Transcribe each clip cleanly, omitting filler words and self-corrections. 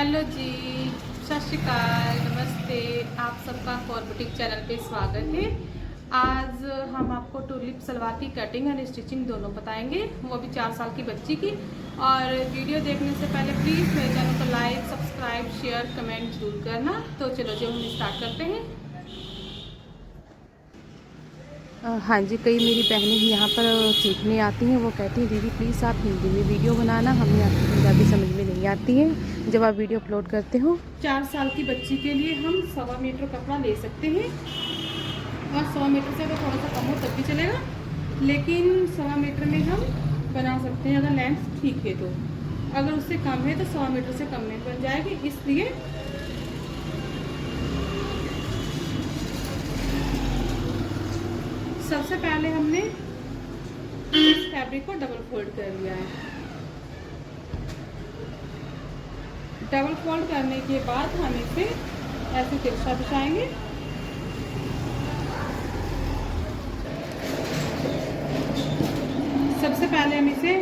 Hello जी, सत श्री अकाल, नमस्ते। आप सबका कौर बुटीक चैनल पे स्वागत है। आज हम आपको टूलिप सलवार की कटिंग एंड स्टिचिंग दोनों बताएंगे, वो भी 4 साल की बच्ची की। और वीडियो देखने से पहले प्लीज़ मेरे चैनल को लाइक, सब्सक्राइब, शेयर, कमेंट जरूर करना। तो चलो जी, हम स्टार्ट करते हैं। हाँ जी, कई मेरी बहनें यहाँ पर सीखने आती हैं। वो कहती हैं दीदी प्लीज़ आप हिंदी में वीडियो बनाना, हमें आपकी पंजाबी समझ में नहीं आती है जब आप वीडियो अपलोड करते हो। 4 साल की बच्ची के लिए हम 1.25 मीटर कपड़ा ले सकते हैं, और 100 मीटर से अगर थोड़ा सा कम हो तब भी चलेगा, लेकिन 1.25 मीटर में हम बना सकते हैं अगर लेंथ ठीक है तो। अगर उससे कम है तो 100 मीटर से कम में बन जाएगी। इसलिए सबसे पहले हमने इस फैब्रिक को डबल फोल्ड कर लिया है। डबल फोल्ड करने के बाद हम इसे ऐसे तिरछा बिछाएंगे। सबसे पहले हम इसे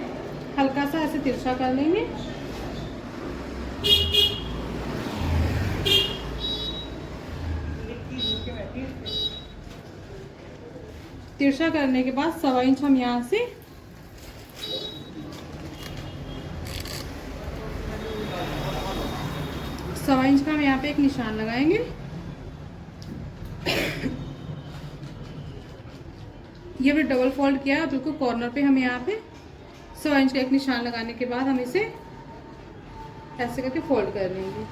हल्का सा ऐसे तिरछा कर लेंगे। तिरछा करने के बाद 1.25 इंच हम यहाँ से सवा इंच का हम यहाँ पे एक निशान लगाएंगे। ये भी डबल फोल्ड किया है, बिल्कुल कॉर्नर पे हम यहाँ पे 1.25 इंच का एक निशान लगाने के बाद हम इसे ऐसे करके फोल्ड कर लेंगे।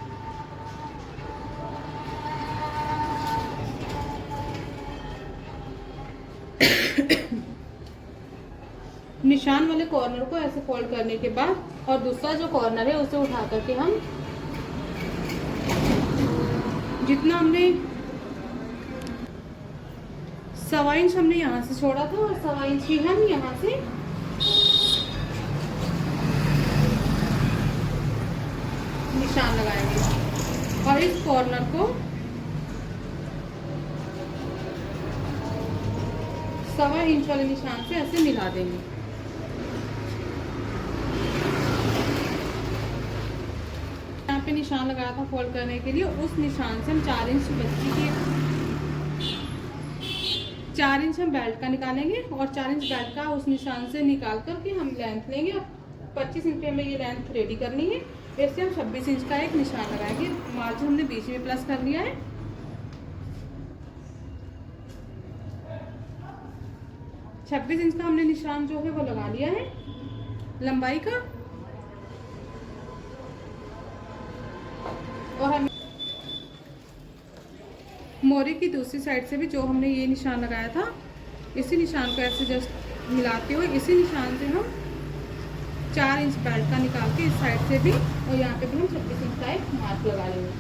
निशान वाले कॉर्नर को ऐसे फोल्ड करने के बाद और दूसरा जो कॉर्नर है उसे उठा करके हम जितना हमने 1.25 इंच हमने यहाँ से छोड़ा था, और 1.25 इंच ही हम यहाँ से निशान लगाएंगे और इस कॉर्नर को 1.25 इंच वाले निशान से ऐसे मिला देंगे। यहाँ पे निशान लगाया था फोल्ड करने के लिए, उस निशान से हम 4 इंच बच्ची के 4 इंच हम बेल्ट का निकालेंगे, और 4 इंच बेल्ट का उस निशान से निकाल करके हम लेंथ लेंगे। और 25 इंच पे हमें ये लेंथ रेडी करनी है। इससे हम 26 इंच का एक निशान लगाएंगे। मार्जिन हमने बीच में प्लस कर लिया है। 26 इंच का हमने निशान जो है वो लगा लिया है लंबाई का। और हम मोरे की दूसरी साइड से भी जो हमने ये निशान लगाया था, इसी निशान को ऐसे जस्ट मिलाते हुए इसी निशान से हम 4 इंच बेल्ट का निकाल के इस साइड से भी, और यहाँ पे भी हम 26 इंच का एक मार्क लगा लेंगे।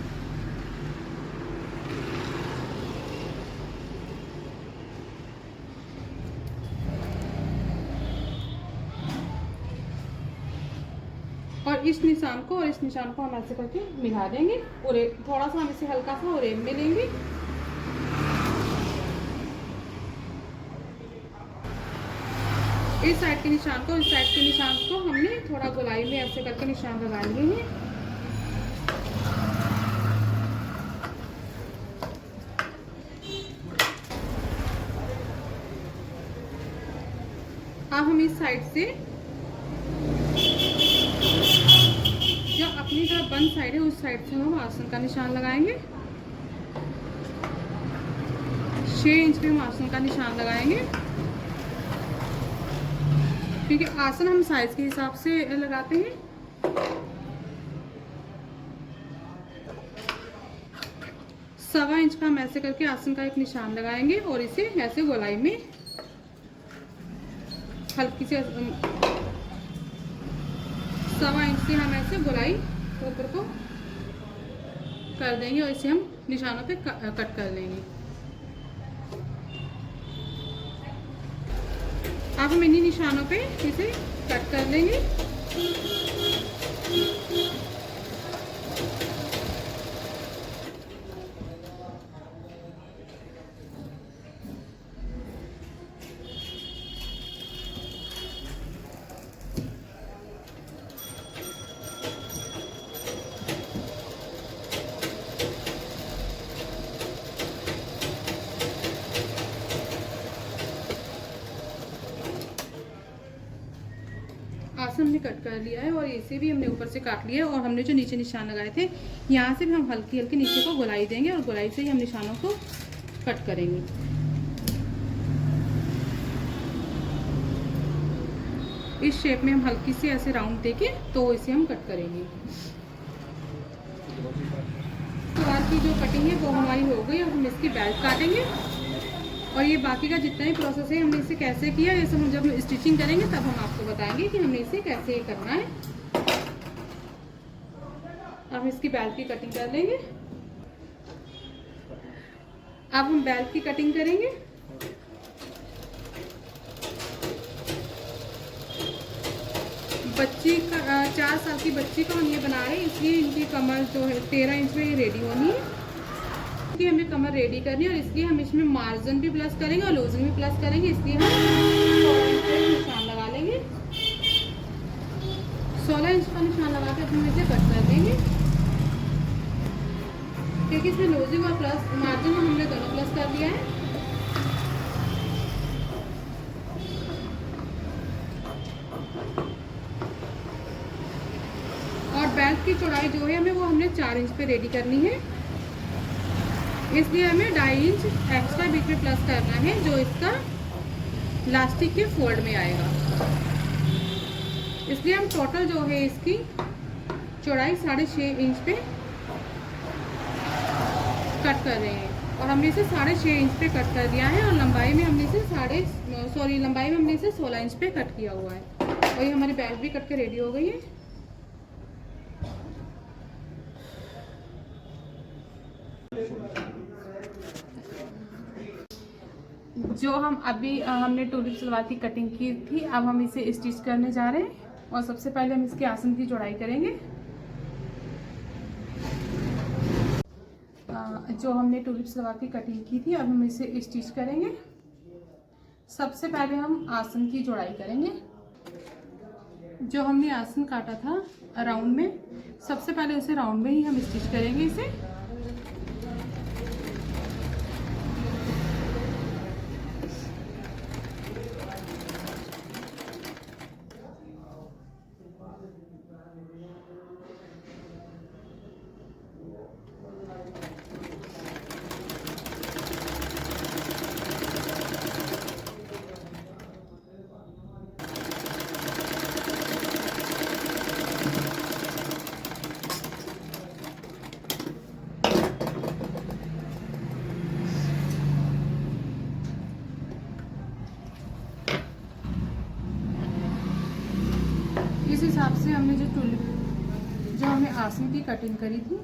और इस निशान को और इस निशान को हम ऐसे करके मिला देंगे। और थोड़ा सा हम इसे हल्का सा और में लेंगे। इस साइड के निशान को इस साइड के निशान को हमने थोड़ा गोलाई में ऐसे करके निशान लगा लिए हैं। अब हम इस साइड से जो अपनी तरफ बंद साइड है उस साइड से हम आसन का निशान लगाएंगे। 6 इंच पे हम आसन का निशान लगाएंगे, क्योंकि आसन हम साइज के हिसाब से लगाते हैं। सवा इंच का हम ऐसे करके आसन का एक निशान लगाएंगे और इसे ऐसे गोलाई में हल्की से 1.25 इंच से हम ऐसे गोलाई ऊपर को कर देंगे, और इसे हम निशानों पे कट कर लेंगे। अब हम इन्हीं निशानों पे इसे कट कर लेंगे। आसन हमने कट कर लिया है और इसे भी हमने ऊपर से काट लिया है। और हमने जो नीचे निशान लगाए थे यहाँ से भी हम हल्की हल्की नीचे को गोलाई देंगे और गोलाई से ही हम निशानों को कट करेंगे। इस शेप में हम हल्की से ऐसे राउंड देके तो इसे हम कट करेंगे। सलवार की जो कटिंग है वो हमारी हो गई। अब हम इसकी बेल्ट काटेंगे और ये बाकी का जितना ही प्रोसेस है हमने इसे कैसे किया, ये सब हम जब स्टिचिंग करेंगे तब हम आपको बताएंगे कि हमने इसे कैसे करना है। अब हम इसकी बेल्ट की कटिंग कर लेंगे। अब हम बेल्ट की कटिंग करेंगे। बच्ची का 4 साल की बच्ची का हम ये बना रहे हैं, इसलिए इनकी कमर जो है 13 इंच में ये रेडी होनी है। इसलिए हमें कमर रेडी करनी है और इसलिए हम इसमें मार्जिन भी प्लस करेंगे और लूजन भी प्लस करेंगे। इसलिए हम 16 इंच का निशान लगा लेंगे। 16 इंच का निशान लगा के हम इसे कट कर देंगे, क्योंकि इसमें लूजिंग और प्लस मार्जिन हमने दोनों प्लस कर दिया है। और बेल्ट की चौड़ाई जो है हमें वो हमने 4 इंच पे रेडी करनी है, इसलिए हमें 2.5 इंच एक्स्ट्रा बीच में प्लस करना है जो इसका लास्टिक के फोल्ड में आएगा। इसलिए हम टोटल जो है इसकी चौड़ाई 6.5 इंच पे कट कर रहे हैं और हमने इसे 6.5 इंच पे कट कर दिया है। और लंबाई में हमने इसे लंबाई में हमने इसे 16 इंच पे कट किया हुआ है। और ये हमारी बेल्ट भी कट के रेडी हो गई है। जो हम अभी हमने टूलिप सलवार की कटिंग की थी, अब हम इसे स्टिच करने जा रहे हैं। और सबसे पहले हम इसके आसन की चौड़ाई करेंगे। जो हमने टूलिप सलवार की कटिंग की थी, अब हम इसे स्टिच करेंगे। सबसे पहले हम आसन की चौड़ाई करेंगे। जो हमने आसन काटा था राउंड में, सबसे पहले उसे राउंड में ही हम स्टिच करेंगे इसे। इस हिसाब से हमने जो हमने आसन की कटिंग करी थी,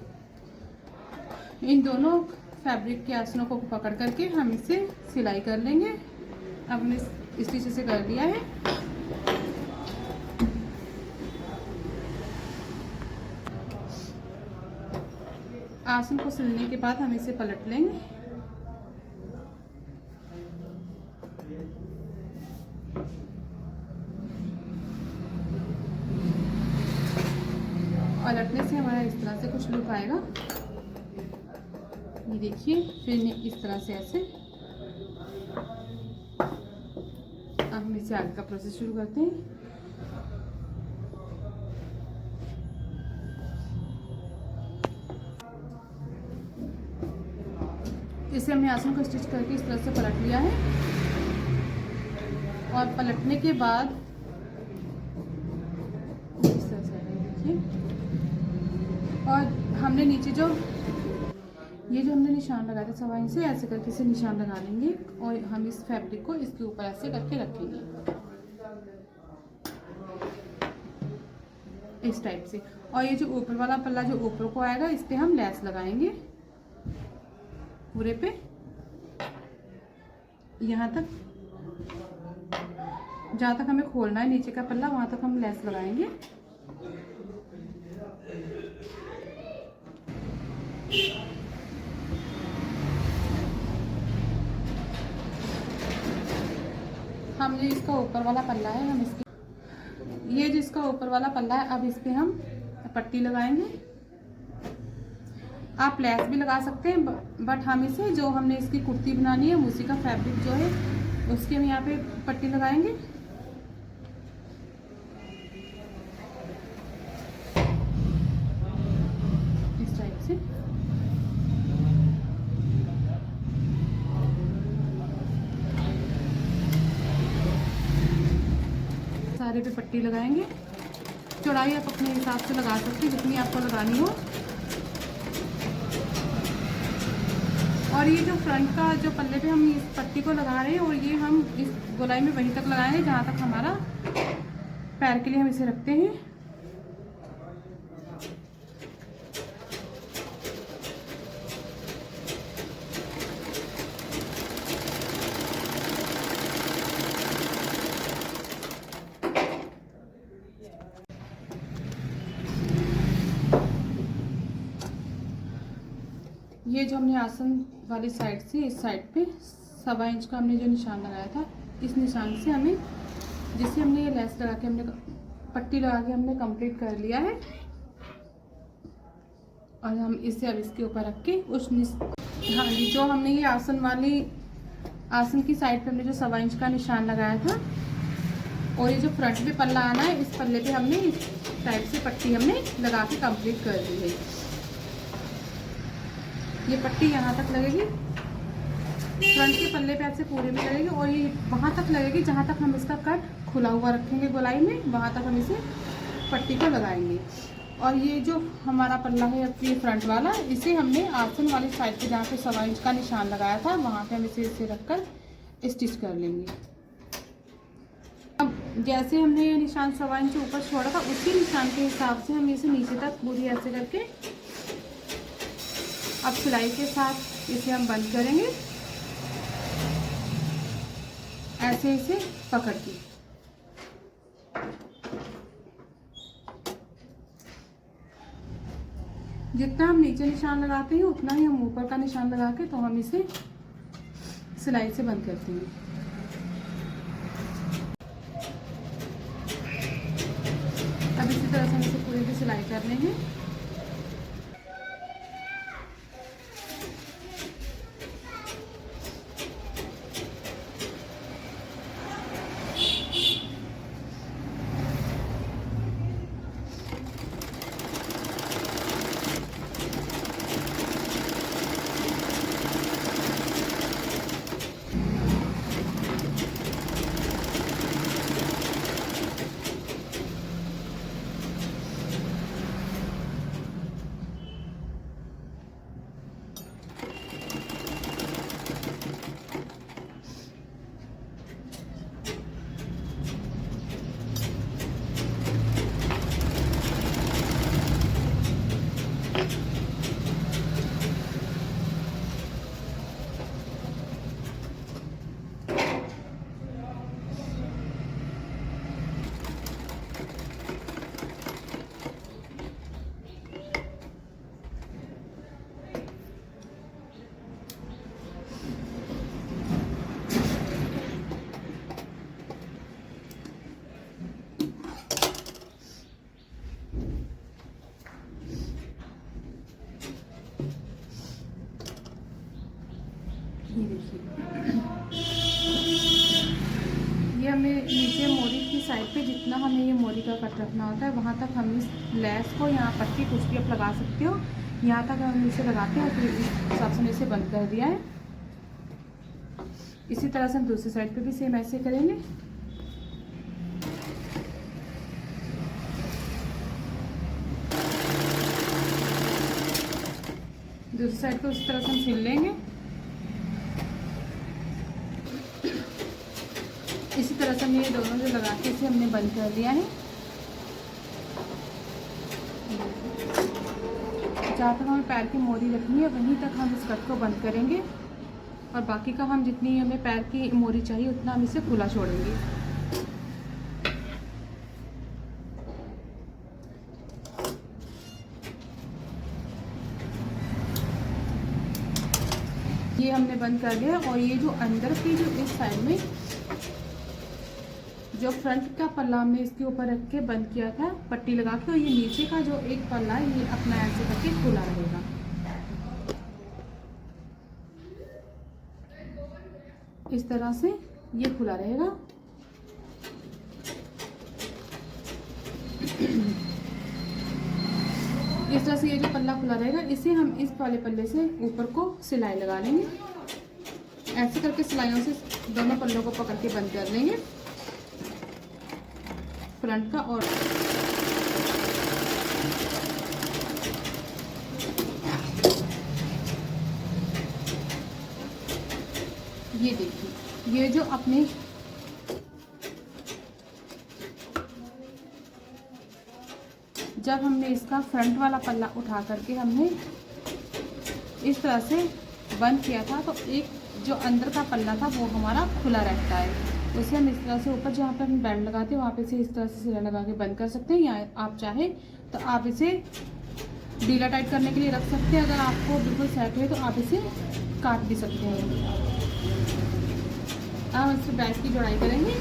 इन दोनों फैब्रिक के आसनों को पकड़ करके हम इसे सिलाई कर लेंगे। अब हमने स्टिच से कर लिया है। आसन को सिलने के बाद हम इसे पलट लेंगे। पलटने से हमारा इस तरह से कुछ लुक आएगा, ये देखिए। फिर इस तरह से ऐसे। अब हम इसे आगे का प्रोसेस शुरू करते हैं। इसे हमने आसन को स्टिच करके इस तरह से पलट लिया है। और पलटने के बाद इस तरह से देखिए। और हमने नीचे जो हमने निशान लगाया था 1.25 इंच से, ऐसे करके इसे निशान लगा लेंगे और हम इस फैब्रिक को इसके ऊपर ऐसे करके रखेंगे इस टाइप से। और ये जो ऊपर वाला पल्ला जो ऊपर को आएगा, इस पे हम लेस लगाएंगे पूरे पे, यहाँ तक जहाँ तक हमें खोलना है नीचे का पल्ला, वहाँ तक हम लेस लगाएंगे। हमने इसका ऊपर वाला पल्ला है, हम इसके ये जिसका ऊपर वाला पल्ला है, अब इस पे हम पट्टी लगाएंगे। आप लेस भी लगा सकते हैं, बट हम इसे जो हमने इसकी कुर्ती बनानी है उसी का फैब्रिक जो है उसके हम यहाँ पे पट्टी लगाएंगे। सारे पे पट्टी लगाएंगे। चौड़ाई आप अपने हिसाब से लगा सकते हैं जितनी आपको लगानी हो। और ये जो फ्रंट का जो पल्ले पे हम इस पट्टी को लगा रहे हैं और ये हम इस गोलाई में वहीं तक लगाएंगे जहाँ तक हमारा पैर के लिए हम इसे रखते हैं। ये जो हमने आसन वाली साइड से इस साइड पे 1.25 इंच का हमने जो निशान लगाया था, इस निशान से हमें, जिससे हमने ये लेस लगा के हमने पट्टी लगा के हमने कंप्लीट कर लिया है। और हम इसे अब इसके ऊपर रख के हाँ जी, जो हमने ये आसन की साइड पे हमने जो 1.25 इंच का निशान लगाया था और ये जो फ्रंट पे पल्ला आना है, इस पल्ले पे हमने इस साइड से पट्टी हमने लगा के कंप्लीट कर दी है। ये पट्टी यहाँ तक लगेगी, फ्रंट के पल्ले पे आपसे पूरे में लगेगी और ये वहाँ तक लगेगी जहाँ तक हम इसका कट खुला हुआ रखेंगे गोलाई में, वहाँ तक हम इसे पट्टी को लगाएंगे। और ये जो हमारा पल्ला है ये फ्रंट वाला, इसे हमने आसन वाली साइड पे जहाँ पे 1.25 इंच का निशान लगाया था, वहाँ पे हम इसे रखकर स्टिच कर लेंगे। अब जैसे हमने ये निशान 1.25 इंच ऊपर छोड़ा था, उसी निशान के हिसाब से हम इसे नीचे तक पूरी ऐसे करके अब सिलाई के साथ इसे हम बंद करेंगे, ऐसे इसे पकड़ के। जितना हम नीचे निशान लगाते हैं उतना ही हम ऊपर का निशान लगा के तो हम इसे सिलाई से बंद करते हैं। अब इसी तरह से हम इसे पूरी भी सिलाई करने हैं। ये देखिए, ये हमें नीचे मोरी की साइड पे जितना हमें ये मोरी का कट रखना होता है वहाँ तक हम इस लेस को, यहाँ पट्टी कुछ भी आप लगा सकते हो, यहाँ तक हम इसे लगाते हैं और फिर इस हिसाब से इसे बंद कर दिया है। इसी तरह से हम दूसरी साइड पे भी सेम ऐसे करेंगे। दूसरी साइड को इस तरह से हम सिल लेंगे। इसी तरह से हमने ये दोनों जो लगा के इसे हमने बंद कर दिया है। जहाँ तक हमें पैर की मोरी रखनी है वहीं तक हम इस कट को बंद करेंगे और बाकी का हम जितनी हमें पैर की मोरी चाहिए उतना हम इसे खुला छोड़ेंगे। ये हमने बंद कर दिया और ये जो अंदर की जो इस साइड में जो फ्रंट का पल्ला हमने इसके ऊपर रख के बंद किया था पट्टी लगा के, और ये नीचे का जो एक पल्ला है ये अपना ऐसे करके खुला रहेगा। इस तरह से ये खुला रहेगा। इस तरह से ये जो पल्ला खुला रहेगा इसे हम इस वाले पल्ले से ऊपर को सिलाई लगा लेंगे। ऐसे करके सिलाइयों से दोनों पल्लों को पकड़ के बंद कर लेंगे। फ्रंट का और ये देखिए, ये जो अपने जब हमने इसका फ्रंट वाला पल्ला उठा करके हमने इस तरह से बंद किया था, तो एक जो अंदर का पल्ला था वो हमारा खुला रहता है। उसे हम इस तरह से ऊपर जहाँ पे हम बैंड लगाते हैं वहाँ पे से इस तरह से सिला लगा के बंद कर सकते हैं, या आप चाहे तो आप इसे ढीला टाइट करने के लिए रख सकते हैं। अगर आपको बिल्कुल सेट है तो आप इसे काट भी सकते हैं। अब हम इसके बैक की जोड़ाई करेंगे।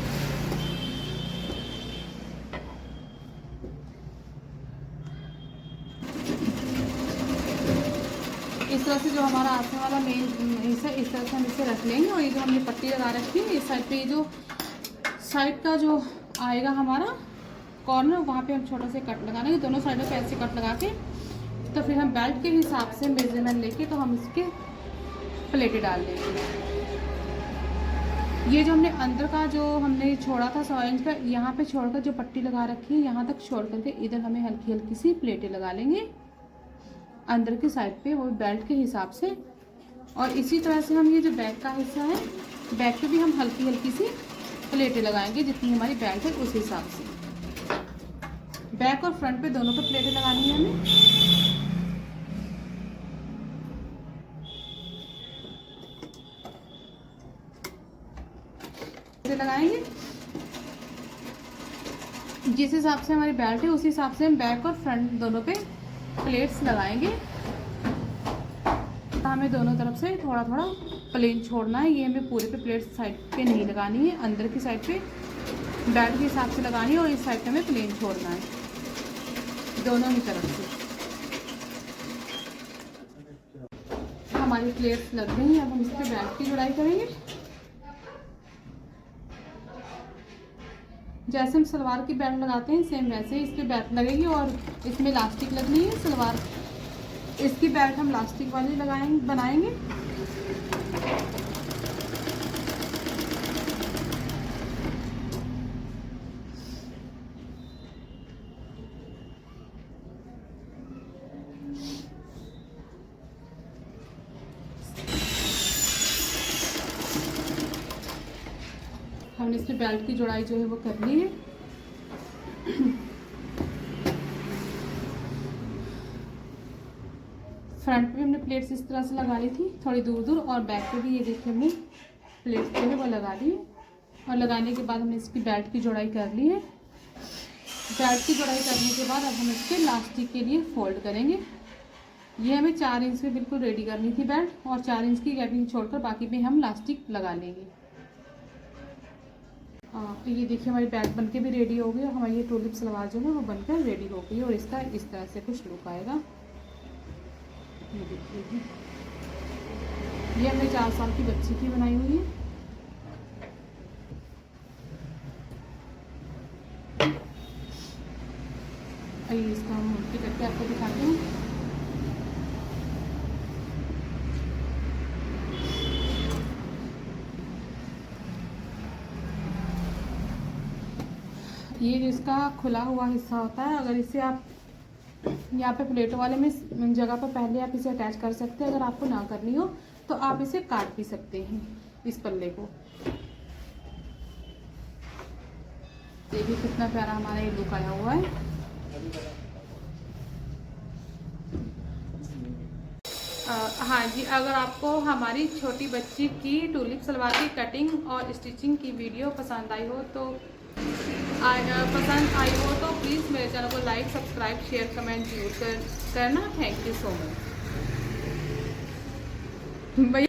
इस तरह से जो हमारा आगे वाला मेन हिस्सा, इस तरह से हम इसे रख लेंगे। और ये जो हमने पट्टी लगा रखी है इस साइड पे, ये जो साइड का जो आएगा हमारा कॉर्नर, वहाँ पे हम छोटा से कट लगा लेंगे। दोनों साइडों पे ऐसे कट लगा के तो फिर हम बेल्ट के हिसाब से मेजरमेंट लेके तो हम इसके प्लेटें डाल देंगे। ये जो हमने अंदर का जो हमने छोड़ा था 100 इंच का, यहाँ पे छोड़कर जो पट्टी लगा रखी है यहाँ तक छोड़ करके इधर हमें हल्की हल्की सी प्लेटें लगा लेंगे अंदर की साइड पे, वो बेल्ट के हिसाब से। और इसी तरह से हम ये जो बैक का हिस्सा है, बैक पे भी हम हल्की हल्की सी प्लेटें लगाएंगे जितनी हमारी बेल्ट है उस हिसाब से। बैक और फ्रंट पे दोनों पे प्लेटें लगानी है हमें। लगाएंगे जिस हिसाब से हमारी बेल्ट है उस हिसाब से हम बैक और फ्रंट दोनों पे प्लेट्स लगाएंगे। हमें दोनों तरफ से थोड़ा थोड़ा प्लेन छोड़ना है। ये हमें पूरे पे प्लेट साइड पे नहीं लगानी है, अंदर की साइड पे बेल्ट के हिसाब से लगानी है और इस साइड पे हमें प्लेन छोड़ना है दोनों ही तरफ से। हमारी प्लेट्स लग गई हैं। अब हम इसके बेल्ट की जुड़ाई करेंगे। जैसे हम सलवार की बेल्ट लगाते हैं सेम वैसे ही इसकी बेल्ट लगेगी और इसमें इलास्टिक लगनी है। सलवार इसकी बेल्ट हम इलास्टिक वाली बनाएंगे। हमने इसकी बेल्ट की जोड़ाई जो है वो कर ली है। फ्रंट पे हमने प्लेट्स इस तरह से लगा ली थी थोड़ी दूर दूर, और बैक पे भी ये देखिए हमने प्लेट्स जो है वो लगा दी। और लगाने के बाद हमने इसकी बेल्ट की जोड़ाई कर ली है। बेल्ट की जोड़ाई करने के बाद अब हम इसके इलास्टिक के लिए फोल्ड करेंगे। ये हमें 4 इंच में बिल्कुल रेडी करनी थी बेल्ट, और 4 इंच की गैपिंग छोड़कर बाकी पे हम इलास्टिक लगा लेंगे। तो ये देखिए हमारी बैग बनके भी रेडी हो गई और हमारी ये टोलिप सलवार जो है वो बनकर रेडी हो गई। और इसका इस तरह से कुछ लुक आएगा। ये देखिए, ये हमने 4 साल की बच्ची की बनाई हुई है। आइए इसका हम उल्टी करके आपको दिखाते हैं। ये जो इसका खुला हुआ हिस्सा होता है, अगर इसे आप यहाँ पे प्लेटों वाले में जगह पर पहले आप इसे अटैच कर सकते हैं। अगर आपको ना करनी हो तो आप इसे काट भी सकते हैं इस पल्ले को। देखिए कितना प्यारा हमारा ये लुक आया हुआ है। हाँ जी, अगर आपको हमारी छोटी बच्ची की टूलिप सलवार की कटिंग और स्टिचिंग की वीडियो पसंद आई हो तो प्लीज़ मेरे चैनल को लाइक, सब्सक्राइब, शेयर, कमेंट जरूर करना। Thank you so much.